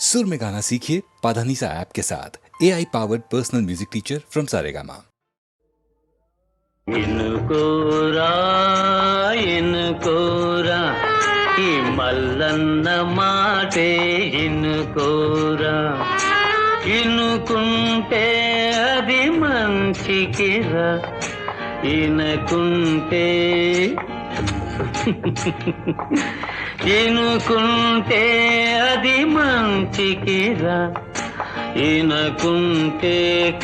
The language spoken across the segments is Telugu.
सुर में गाना सीखिए पाधानीसा ऐप के साथ AI powered personal music teacher from Saregama. इनुकोरा इनुकोरा ఈ మల్లన్న మాటే ఇనుకోరా ఇనుకుంటే అది మంచికిరా ఇనుకుంటే ఇనుకుంటే అది మంచికిరా ఇనుకుంటే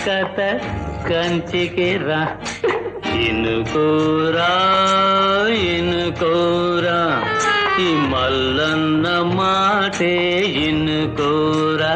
కథ కంచికిరా ఇనుకోరా ఇనుకోరా ఈ మల్లన్న మాటే ఇనుకోరా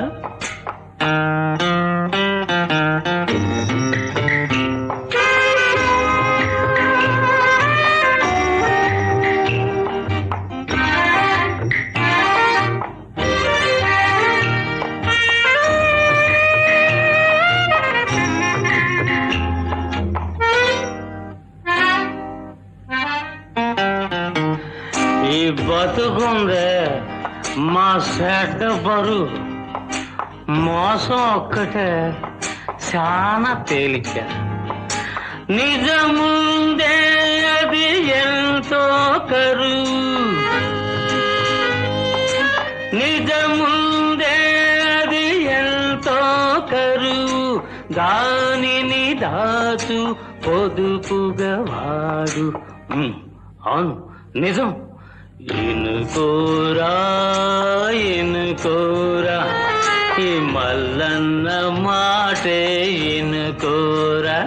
ఈ బతుకుందే మా సెడ్డ బరు మోసం ఒక్కటే చాలా తేలిక నిజముందే అది ఎంతో కరువు నిజముందే అది ఎంతో కరువు దానిని దాచు పొదుపుగా వాడు అవును నిజం ఇనుకోరా ఇనుకోరా ఈ మల్లన్న మాటే ఇనుకోరా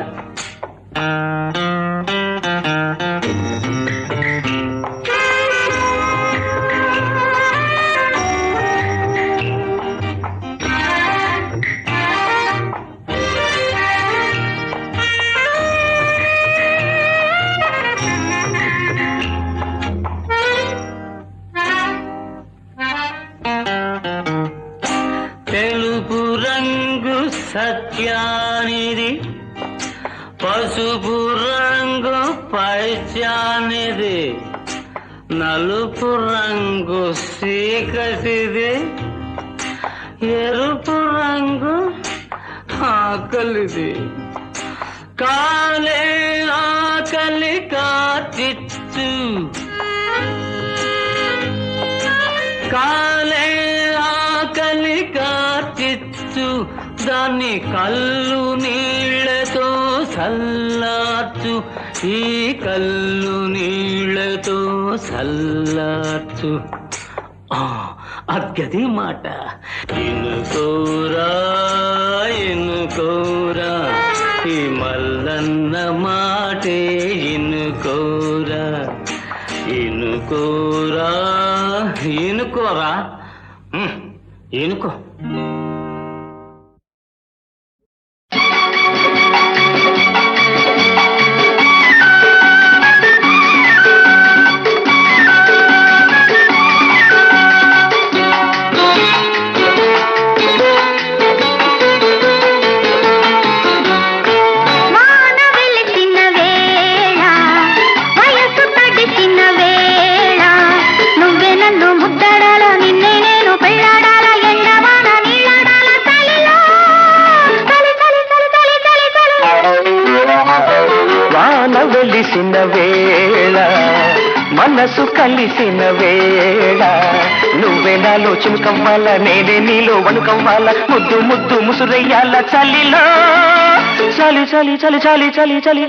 తెలుపు రంగు సత్యానిది పసుపు రంగు పైత్యానిది నలుపు రంగు చీకటిది ఎరుపు రంగు ఆకలిది కాలే ఆకలి కాచిచ్చు కాలే ఆకలి కాచిచ్చు దాన్ని కళ్ళు నీళ్లతో సల్లార్చు ఈ కళ్ళు నీళ్లతో సల్లార్చు అద్గది మాట ఇనుకోరా ఇనుకోరా ఈ మల్లన్న మాటే ఇనుకోరా ఇనుకోరా ఇనుకోరా ఇనుకో వెలిసిన వేళ మనసు కలిసిన వేళ నువ్వే నాలో చినుకవ్వాల నేనే నీలో వణుకవ్వాల ముద్దు ముద్దు ముసురయ్యాల చలిలో చలి చలి చలి చలి చలి చలి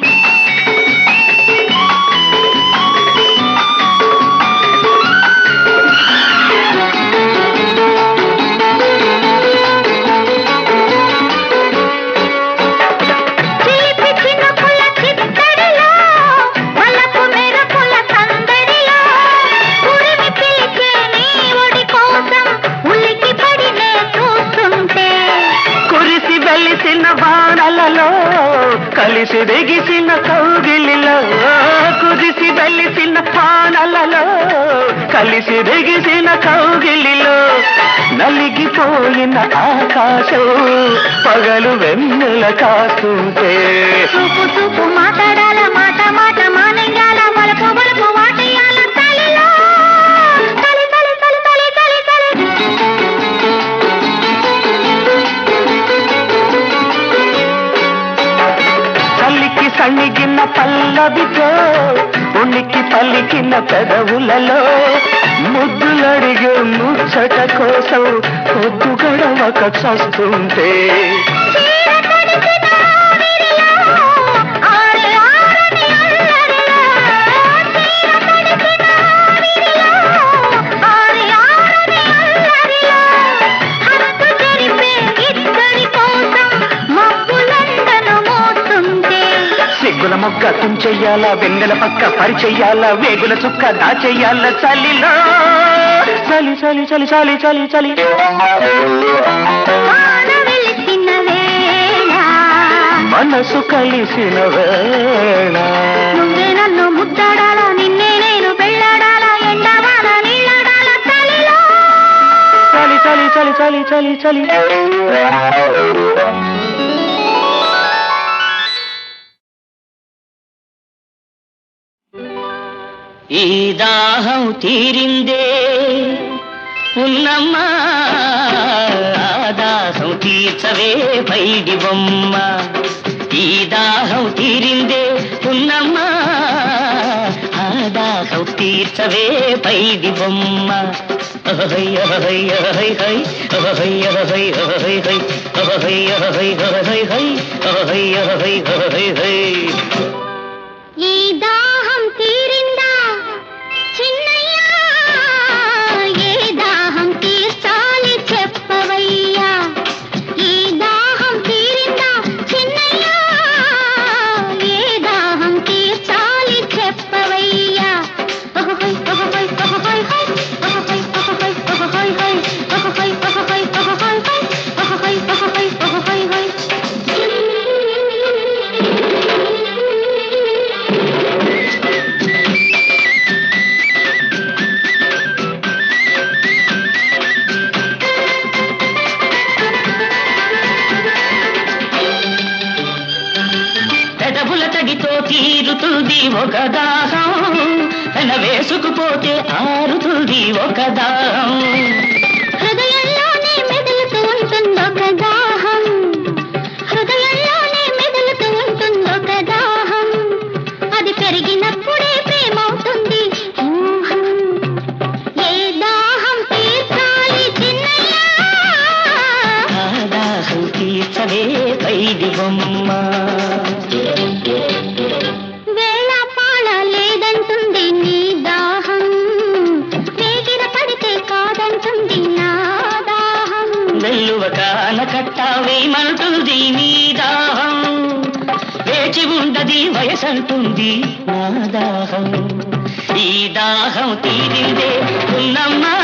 కలిసి దిగిసిన కౌగిలిలో కుదిసి వెలిసిన పానలలో కలిసి దిగిసిన కౌగిలిలో నలిగిపోయిన ఆకాశం పగలు వెన్నెల కాస్తుంటే చూపు చూపు మాట్లాడాల మాట మాట మానయ్యాల వలపు వలపు వాటయ్యాల తలిలో తలి తలి తలి తలి తలి తలి పల్లవితో ఉనికి పలికిన పెదవులలో ముద్దులడిగే ముచ్చట కోసం పొద్దు గడవక చస్తుంటే సిగ్గుల మొగ్గ తుంచెయ్యాల వెన్నెల పక్క పరిచెయ్యాల వేగుల చుక్క దాచెయ్యాల చలిలో చలి చలి చలి చలి చలి చలి మనసు కలిసిన వేళ నువ్వే నన్ను ముద్దాడాలా నిన్నే నేను పెళ్ళాడాలా ఎండవాన నీళ్ళాడాల చలిలో చలి చలి చలి చలి చలి చలి ఈ దాహం తీరిందే ఉన్నమ్మా దాహం తీర్చవే పైడి బొమ్మ ఈ దాహం తీరిందే ఉన్నమ్మా దాహం తీర్చవే పైడి బొమ్మ ఈ దాహం తీరిందా చిన్నయ్యా ఏ దాహం తీర్చాలి చెప్పవయ్యా ఈ దాహం తీరిందా చిన్నయ్యా ఏ దాహం తీర్చాలి చెప్పవయ్యా పెదవుల తడితో తీరుతుంది ఒక దాహం పెన వేసుకుపోతే ఆరుతుంది ఒక దాహం హృదయంలోనే మెదులుతూ ఉంటుందొక దాహం హృదయంలోనే మెదులుతూ ఉంటుందొక దాహం అది పెరిగినప్పుడే ప్రేమవుతుంది ఊహం ఏ దాహం తీర్చాలి చిన్నయ్యా దాహం తీర్చవే పైడి బొమ్మ వేళ పాళ లేదంటుంది నీ దాహం వేగిర పడితే కాదంటుంది నా దాహం వెల్లువ కాన కట్టావేమంటుంది నీ దాహం వేచి ఉండది వయసంటుంది నా దాహం ఈ దాహం తీరిందే ఉన్నమ్మా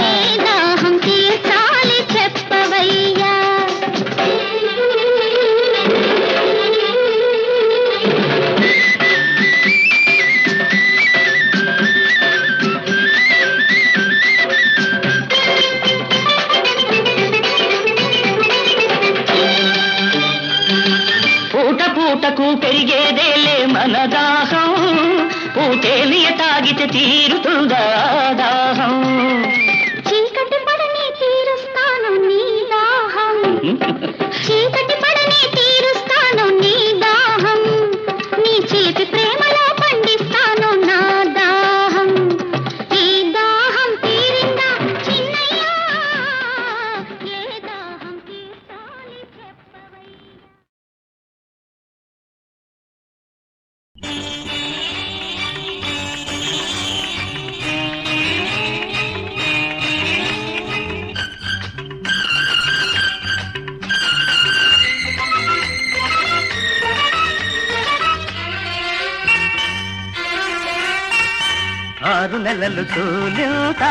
ఈ దాహం తీర్చాలి చెప్పవయ్యా పూట పూటకు పెరిగేదేలే మన దాహం పూటేలియ తాగితే తీరుతుందా దాహం చీకటి పడని తీరుస్తాను నీ దాహం చీకటి పడని తీరుస్తాను నీ దాహం నీ చేతి ప్రేమలో పండిస్తాను నా దాహం ఈ దాహం తీరిందా చిన్నయ్యా ఏ దాహం తీర్చాలి చెప్పవయ్యా ఆరు నెలలు తూలింత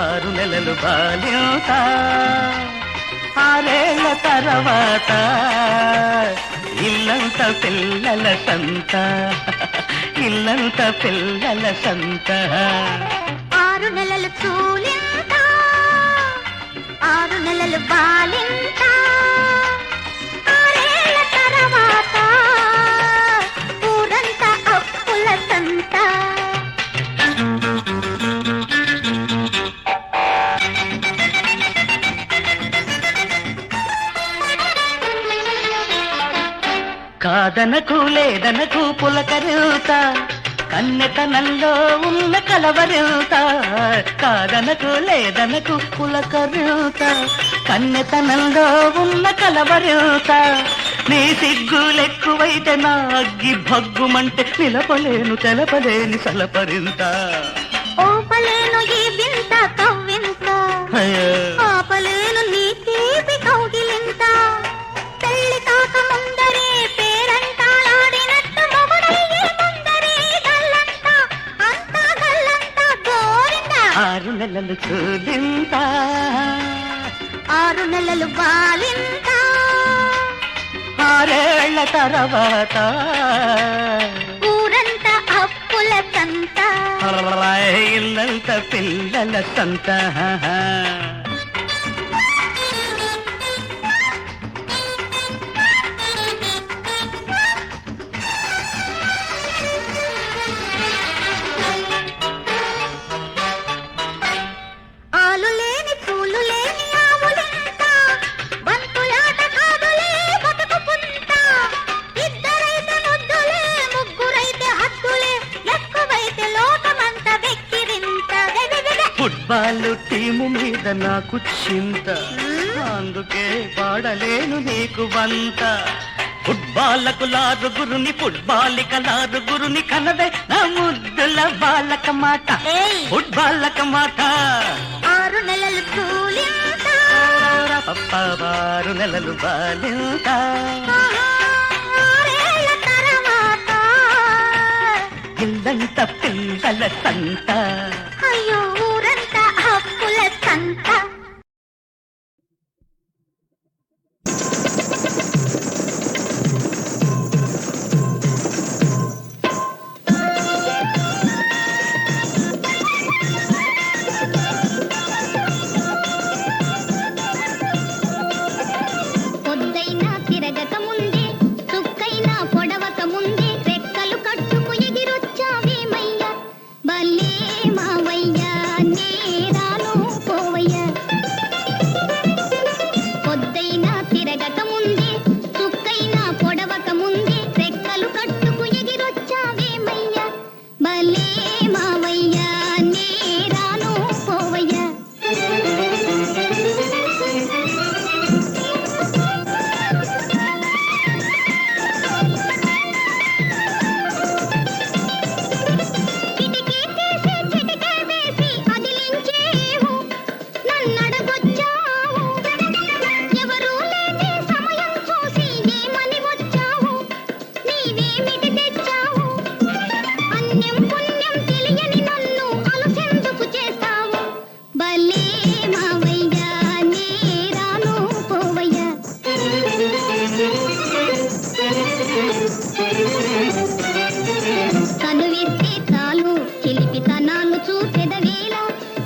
6 నెలలు బాల్యంత 6 ఏళ్ల తర్వాత ఇల్లంత పిల్లల సంత ఇల్లంత పిల్లల సంత 6 నెలలు తూలింత 6 నెలలు బాలింత 6 ఏళ్ల తర్వాత ఊరంతా అప్పుల సంత కాదనకు లేదనకు పులకరిత కన్నెతనంలో ఉన్న కలవరిత కాదనకు లేదనకు పులకరిత కన్నెతనంలో ఉన్న కలవరిత నీ సిగ్గులెక్కువైతే నా అగ్గి భగ్గుమంటే నిలపలేను తెలపలేని సలపరింత ఓపలేను ఈ వింత కవ్వింత ఆపలేను నీ తీపి కౌగిలింత పెళ్లి కాక ముందరే పేరంటాడినట్టు మొగుడయ్యే ముందరే గల్లంతా అంతా గల్లంతా గోరింద 6 నెలలు చూలింత 6 నెలలు బాలింత 6 ఏళ్ల తర్వాత ఊరంతా అప్పుల సంత ఇల్లంత పిల్లల సంత ఆలు లేని పూలు లేని ఆవులింత బంతులాట కాదులే బతుకు పుంత ఇద్దరైతే ముద్దులే ముగ్గురైతే హద్దులే ఎక్కువైతే లోకమంత వెక్కిరింత ఫుట్బాల్ టీము మీద నాకు చింత అందుకే పాడలేను నీకు వంత ఫుట్బాలకు లారుగురుని ఫుట్బాలిక లారుగురుని కనదే నా ముద్దుల బాలక మాట ఏయ్! ఫుట్బాలక మాట 6 నెలలు కూలింత 6 నెలలు బాలింత 6 ఏళ్ల తర్వాత ఇల్లంత పిల్లల సంత అయ్యో ఊరంతా అప్పుల సంత పొద్దైనా తిరగక ముందే చుక్కైనా పొడవక ముందే రెక్కలు కట్టుకు ఎగిరొచ్చావేమయ్యా భలే మావయ్యా నేరాను పోవయ్యా పొద్దైనా తిరగక ముందే చుక్కైనా పొడవక ముందే రెక్కలు కట్టుకు ఎగిరొచ్చావేమయ్యా భలే మావయ్యా నేరాను పోవయ్యా కిటికీ తీసి చిటికే వేసి అదిలించేవు నన్నడగొచ్చావు ఎవరూ లేని సమయం చూసి ఏమని వచ్చావు నీవేమిటి తెచ్చావు అన్యం పుణ్యం తెలియని నన్ను అలసెందుకు చేస్తావు భలే మావయ్యా నేరాను పోవయ్యా కనువిస్తే చాలు చిలిపితనాలు చూపెదవేళ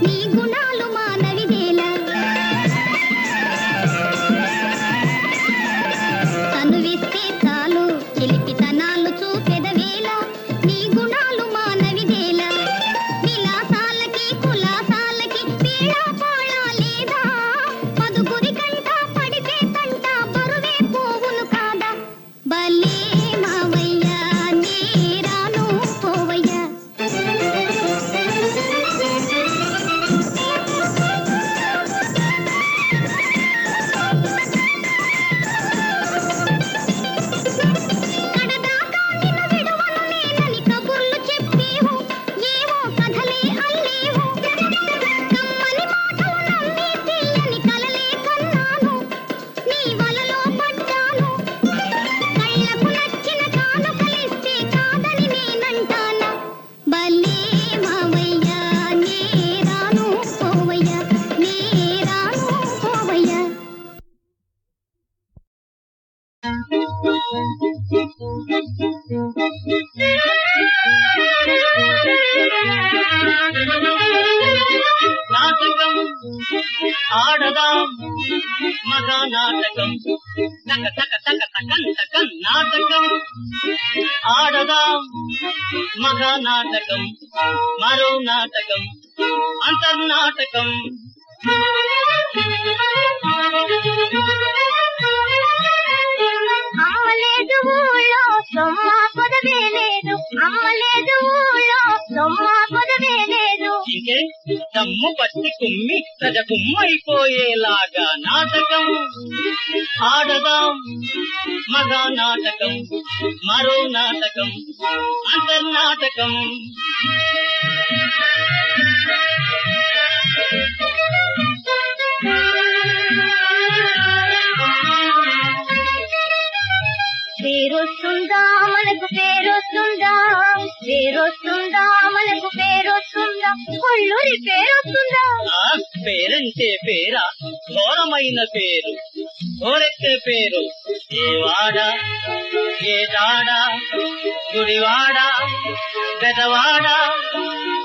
నీ గుణాలు మానవిదేలా కనువిస్తే చాలు చిలిపితనాలు చూపెదవేళ నీ గుణాలు మానవిదేలా విలాసాలకి కులాసాలకి పీడా పాడా లేదా పదుగురి కంట పడితే తంట బరువే పోవును కాదా భలే మావయ్యా నేరాను పోవయ్యా కడదాకా నిన్ను విడువను నేనని కబుర్లు చెప్పేవు ఏవో కథలే అల్లేవు కమ్మని మాటలు నమ్మి తీయని కలలే కన్నాను నీ వలలో పడ్డాను కళ్ళకు నచ్చిన కానుకలిస్తే కాదని నేనంటానా భలే మావయ్యా నేరాను పోవయ్యా నేరాను పోవయ్యా నాటకం ఆడదాం మగా నాటకం తక తక తక తకం తకం నాటకం ఆడదాం మగా నాటకం మరో నాటకం అంతర్నాటకం అమ్మలేదు ఊళ్ళో దమ్ము పట్టి కుమ్మి ప్రజ కుమ్మైపోయేలాగా నాటకం ఆడదాం మగా నాటకం మరో నాటకం అంతర్నాటకం పేరొస్తుందా మనకు పేరొస్తుందా పేరొస్తుందా మనకు పేరొస్తుందా కొల్లూరి పేరొస్తుందా పేరంటే పేరా ఘోరమైన పేరు ఘోరెక్కే పేరు ఏ వాడ ఏ దాడ గుడివాడ పెదవాడ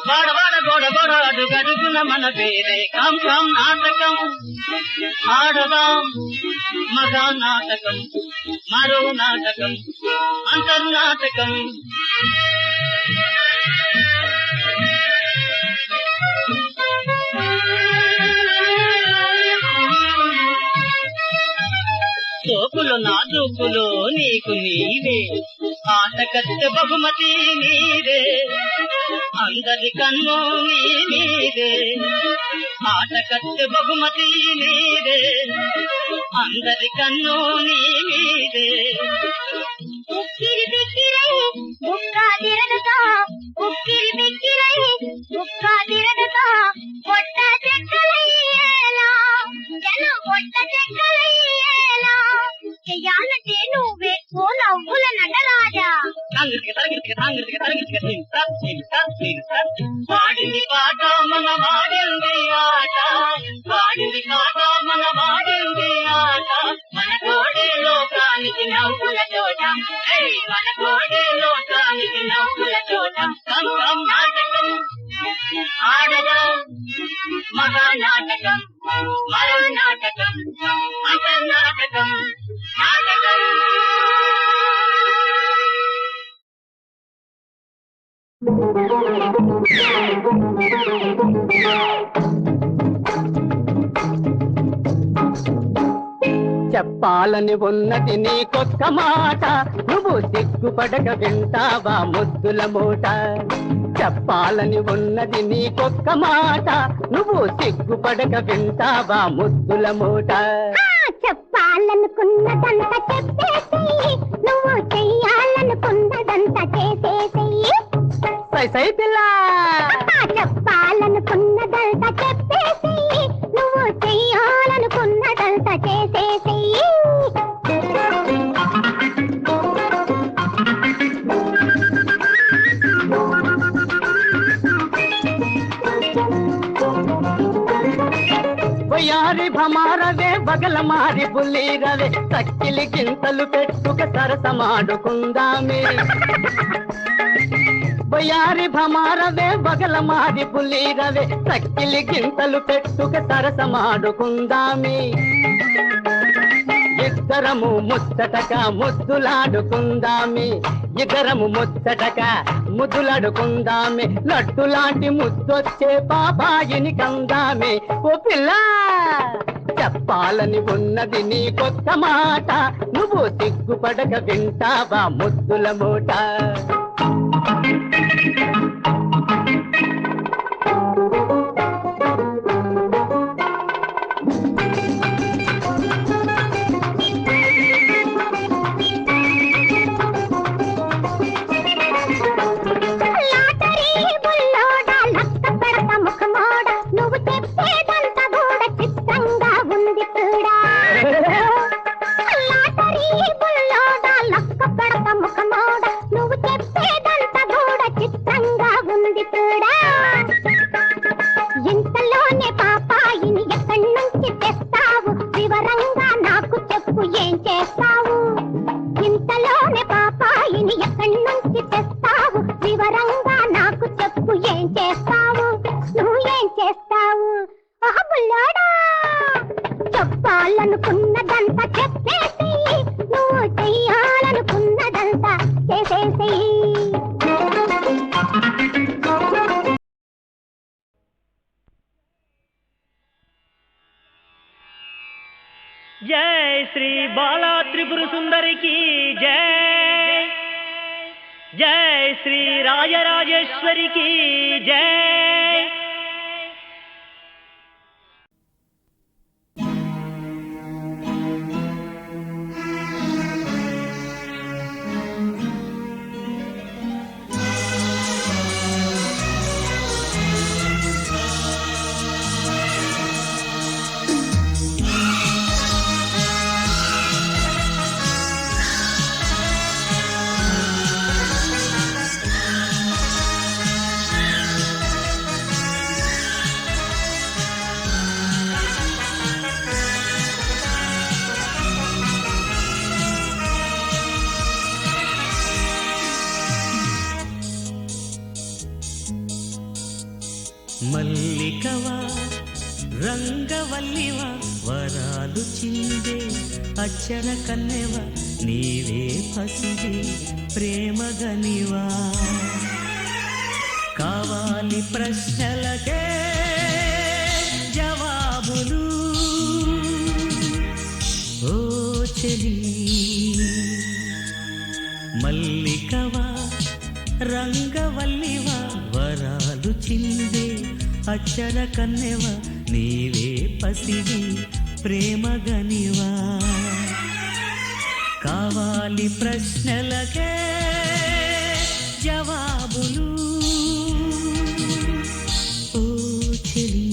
వాడవాడ గోడ గోడ అడుగడుగున మన పేరే కం కం నాటకం ఆడదాం మగా నాటకం మరో నాటకం అంతర్నాటకం సోకులు నాజూకులు నీకు నీవే ఆట కట్టె బహుమతి నీరే అందరి కన్ను నీ నీరే ఆట కట్టె బహుమతి నీరే అందరి కన్ను నీ మీరే ఉక్కిరి బిక్కిరై ముక్కా తిరగతా ఉక్కిరి బిక్కిరై ముక్కా తిరగతా పొట్ట చెక్కలయ్యేలా జనం పొట్ట చెక్కలయ్యేలా చెయ్యాలంటే నువ్వే ఓ నవ్వుల నటరాజా వాడింది పాట మన వాడింది ఆట వాడింది పాట మన వాడింది ఆట మన కోడే లోకానికి నవ్వుల చోట మన కోడే లోకానికి నవ్వుల చోట కం కం నాటకం ఆడదాం మహా నాటకం మరో నాటకం అంతర్నాటకం నాటకం చెప్పాలని ఉన్నది నీకొక్క మాట నువ్వు సిగ్గుపడక వింటావా ముద్దుల మూట చెప్పాలని ఉన్నది నీకొక్క మాట నువ్వు సిగ్గుపడక వింటావా ముద్దుల మూట చెప్పాలనుకున్నదంతా చెప్పేసేయి నువ్వు చెయ్యాలనుకున్నదంతా చేసేసేయి సై సై పిల్ల చెప్పాలనుకున్నదంతా చెప్పేసేయి నువ్వు చెయ్యాలనుకున్నదంతా చేసేసేయి వయారి భమారవే బగల మారి బుల్లీరవే తక్కిలి గింతలు పెట్టుక సరసమాడుకుందామే వయారి భమారవే బగల మారి బుల్లీరవే తక్కిలి గింతలు పెట్టుక సరసమాడుకుందామే ఇద్దరము ముచ్చటగా ముద్దులాడుకుందామే ఇద్దరము ముచ్చటగా ముద్దులాడుకుందామే లడ్డు లాంటి ముద్దొచ్చే బాబాయిని కందామే ఓ పిల్ల చెప్పాలని ఉన్నది నీ కొత్త మాట నువ్వు సిగ్గుపడక వింటావా ముద్దుల మూట ఇంతలోనే పాపాయిని ఎక్కడి నుంచి తెస్తావు వివరంగా నాకు చెప్పు ఏం చేస్తావు ఇంతలోనే పాపాయిని ఎక్కడి నుంచి తెస్తావు వివరంగా నాకు చెప్పు ఏం చేస్తావు నువ్వు ఏం చేస్తావు బుల్లాడా చెప్పాలనుకున్నదంతా చెప్పేసేయి నువ్వు చెయ్యాలనుకున్నదంతా చేసేసేయి జై శ్రీ బాలా త్రిపుర సుందరికి జై జై శ్రీ రాజరాజేశ్వరికి జై రంగవల్లివా వరాలు చిందే అచ్చర కన్నెవా నీవే పసిడి ప్రేమగనివా కావాలి ప్రశ్నలకే జవాబులు ఓ చెలి మల్లికవా రంగవల్లివా వరాలు చిందే అచ్చర కన్నెవా నీవే పసిడి ప్రేమగనివా కావాలి ప్రశ్నలకే జవాబులు ఓ చెలి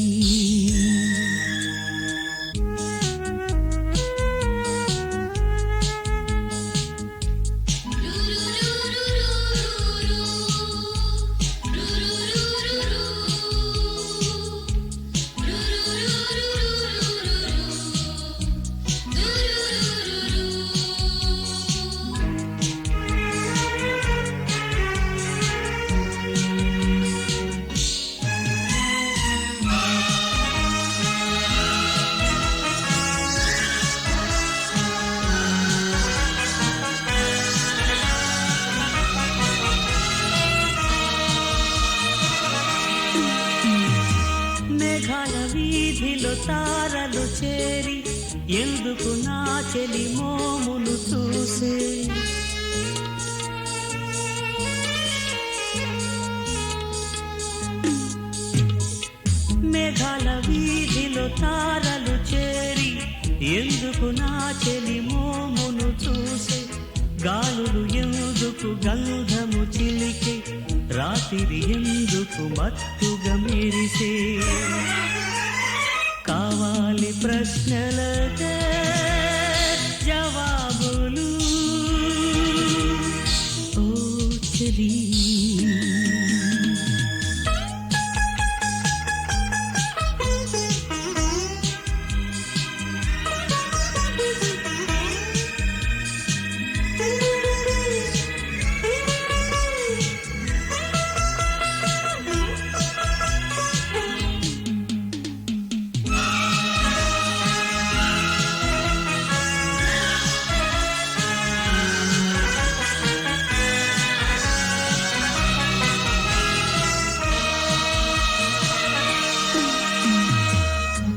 మేఘాల వీధిలో తారలు చేరి ఎందుకు నా చెలి మోమును చూసే మేఘాల వీధిలో తారలు చేరి ఎందుకు నా చెలి మోమును చూసే గాలులు ఎందుకు గంధము చిలికే రాత్రి ఎందుకు మత్తుగా మెరిసే కావాలి ప్రశ్నలకే జవాబులు ఓ చెలి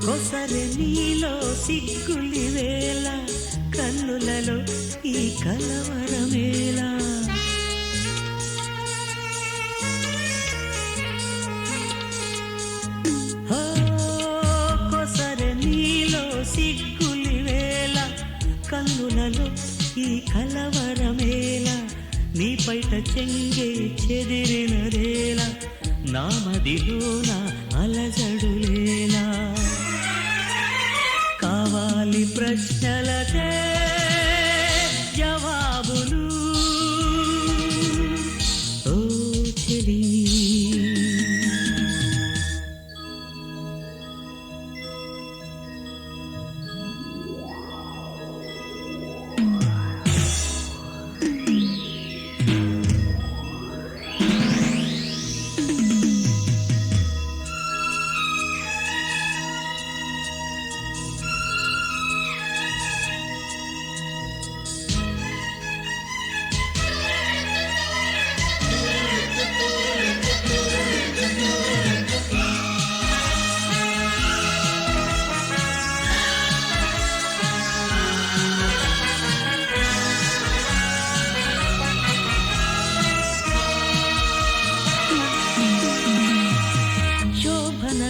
కొసరె నీలో సిగ్గులి వేళ కన్నులలో ఈ కలవరమేలా కొసరె నీలో సిగ్గులి వేళ కన్నులలో ఈ కలవరమేలా నీ పైట చెంగే చెదిరినరేలా నా మదిలోన అలజడులేలా కావాలి ప్రశ్నలకే జవాబులు ఓ చెలి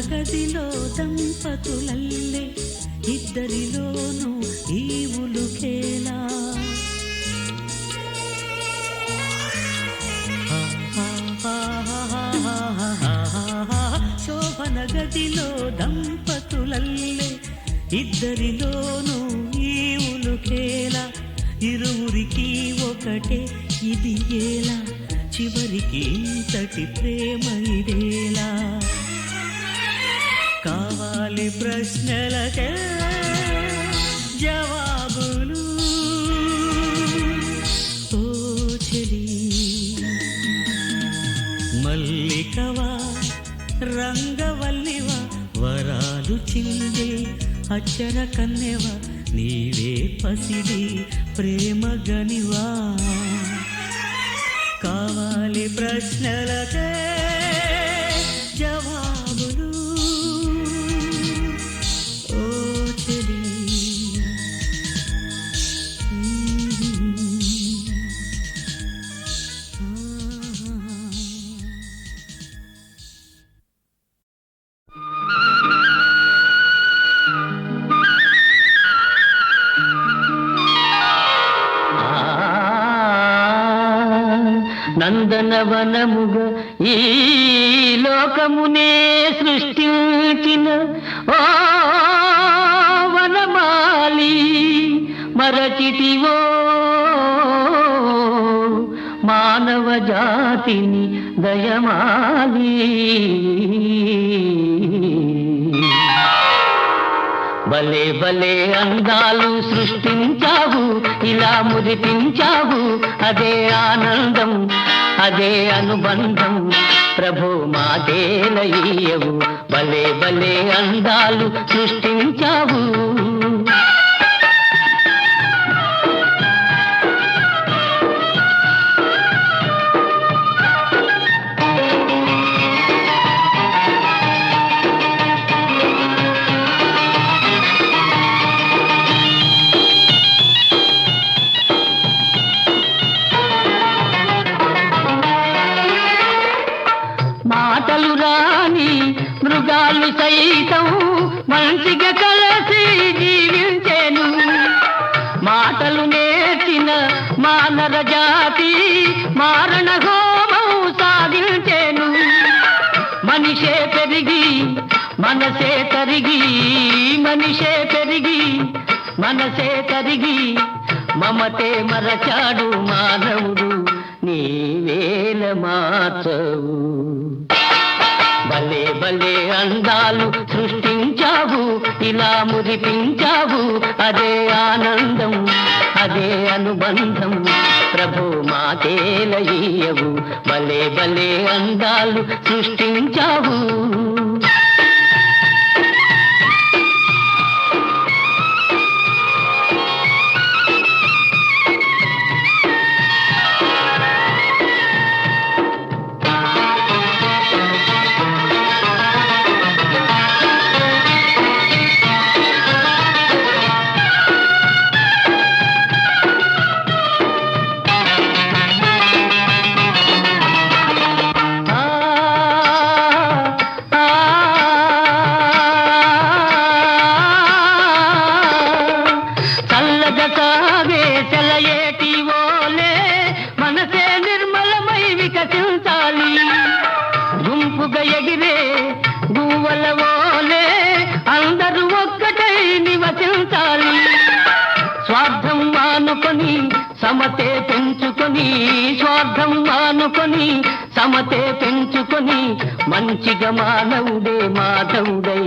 గదిలో దంపతులల్లే ఇద్దరిలోనూ ఈవులుకేలా శోభన గదిలో దంపతులల్లే ఇద్దరిలోనూ ఈవులుకేలా ఇరువురికి ఒకటే ఇది ఏలా చివరికి ఇంతటి ప్రేమ ఇదేలా కావాలి ప్రశ్నలకే జవాబులు ఓ చెలి మల్లికవా రంగవల్లివా వరాలు మధు చిందే అక్షర కన్నెవ నీవే పసిడి ప్రేమ గనివా కావాలి ప్రశ్నలకే జవాబులు ఓ చెలి నందనవనముగా ఈ లోకమునే సృష్టించిన ఓ వనమాలి మరచితివో మానవ జాతిని దయమాలి భలే భలే అందాలు సృష్టించావు ఇలా మురిపించావు అదే ఆనందం అదే అనుబంధం ప్రభు మాదేలయ్యవు భలే భలే అందాలు సృష్టించావు మాటలు రాని మృగాలు సైతం మంచిగా కలిసి జీవించేను మాటలు నేర్చిన మానవ జాతి మారణ హోమం సాగించేను మనిషే పెరిగి మనసే తరిగి మనిషే పెరిగి మనసే తరిగి మమతే మరచాడు మానవుడు నీవేల మార్చవు భలే భలే అందాలు సృష్టించావు ఇలా మురిపించావు అదే ఆనందం అదే అనుబంధం ప్రభు మాకేలయ్యవు భలే భలే అందాలు సృష్టించావు గుంపుగా ఎగిరే గువ్వల ఓలే అందరూ ఒక్కటై నివసించాలి స్వార్థం మానుకొని సమతే పెంచుకొని స్వార్థం మానుకొని సమతే పెంచుకొని మంచిగా మానవుడే మాధవుడై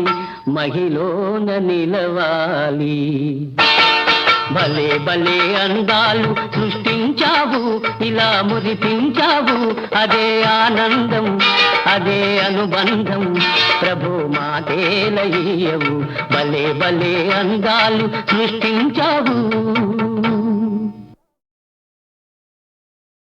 మహిళన నిలవాలి భలే భలే అందాలు సృష్టించావు ఇలా మురిపించావు అదే ఆనందం అదే అనుబంధం ప్రభు మాదేలయ్యవు భలే భలే అందాలు సృష్టించావు